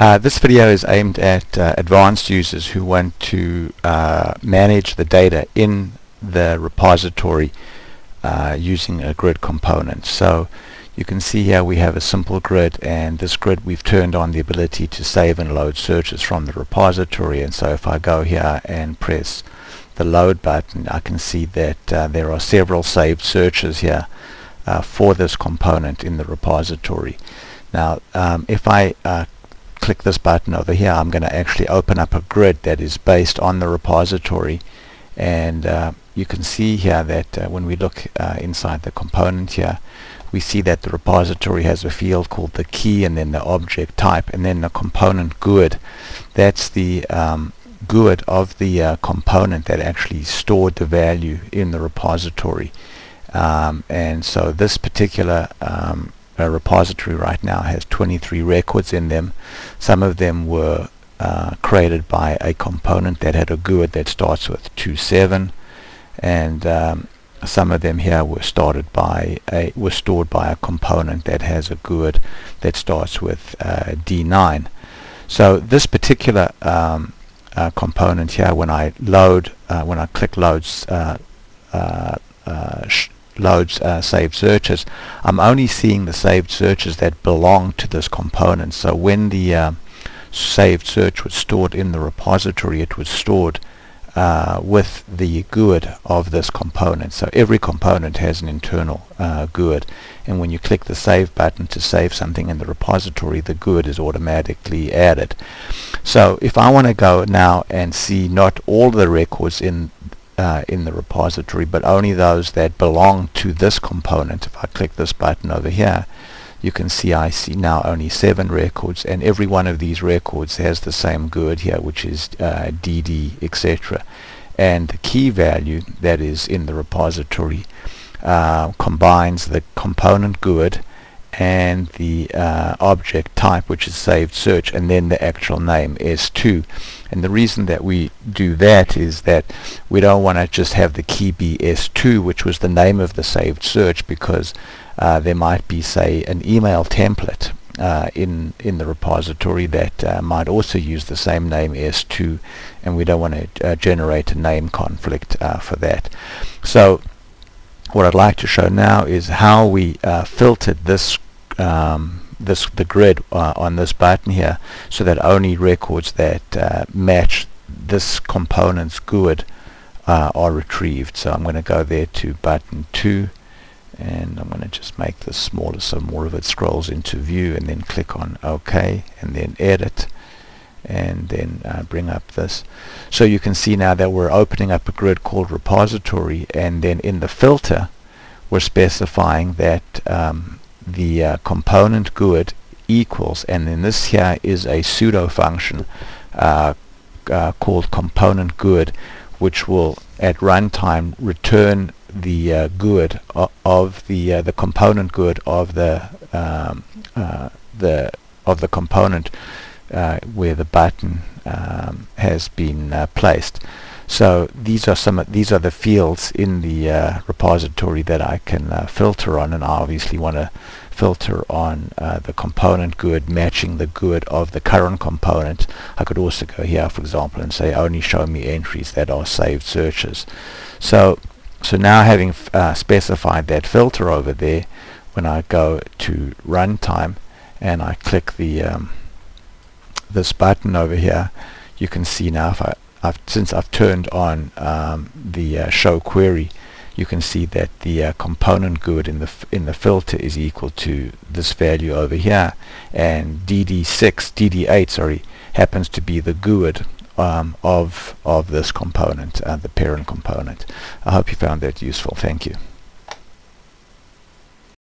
This video is aimed at advanced users who want to manage the data in the repository using a grid component. So you can see here we have a simple grid, and this grid we've turned on the ability to save and load searches from the repository. And so if I go here and press the load button, I can see that there are several saved searches here for this component in the repository. Now if I click this button over here, I'm going to actually open up a grid that is based on the repository, and you can see here that when we look inside the component here, we see that the repository has a field called the key, and then the object type, and then the component GUID. That's the GUID of the component that actually stored the value in the repository. And so this particular repository right now has 23 records in them. Some of them were created by a component that had a GUID that starts with 27, and some of them here were stored by a component that has a GUID that starts with D9. So this particular component here, when I click loads saved searches, I'm only seeing the saved searches that belong to this component. So when the saved search was stored in the repository, it was stored with the GUID of this component. So every component has an internal GUID, and when you click the save button to save something in the repository, the GUID is automatically added. So if I want to go now and see not all the records in the repository, but only those that belong to this component, if I click this button over here, you can see I see now only 7 records, and every one of these records has the same GUID here, which is DD, etc. And the key value that is in the repository combines the component GUID and the object type, which is saved search, and then the actual name S2. And the reason that we do that is that we don't want to just have the key be S2, which was the name of the saved search, because there might be, say, an email template in the repository that might also use the same name S2, and we don't want to generate a name conflict for that. So what I'd like to show now is how we filtered the grid on this button here, so that only records that match this component's GUID are retrieved. So I'm going to go there to button 2, and I'm going to just make this smaller so more of it scrolls into view, and then click on OK, and then edit, and then bring up this. So you can see now that we're opening up a grid called repository, and then in the filter we're specifying that the component GUID equals, and then this here is a pseudo function called componentGuid, which will at runtime return the GUID of the component GUID of the component where the button has been placed. So these are the fields in the repository that I can filter on, and I obviously want to filter on the component GUID matching the GUID of the current component. I could also go here, for example, and say only show me entries that are saved searches. So now, having specified that filter over there, when I go to runtime and I click the this button over here, you can see now since I've turned on the show query, you can see that the component GUID in the filter is equal to this value over here, and DD8 happens to be the GUID of this component, the parent component. I hope you found that useful. Thank you.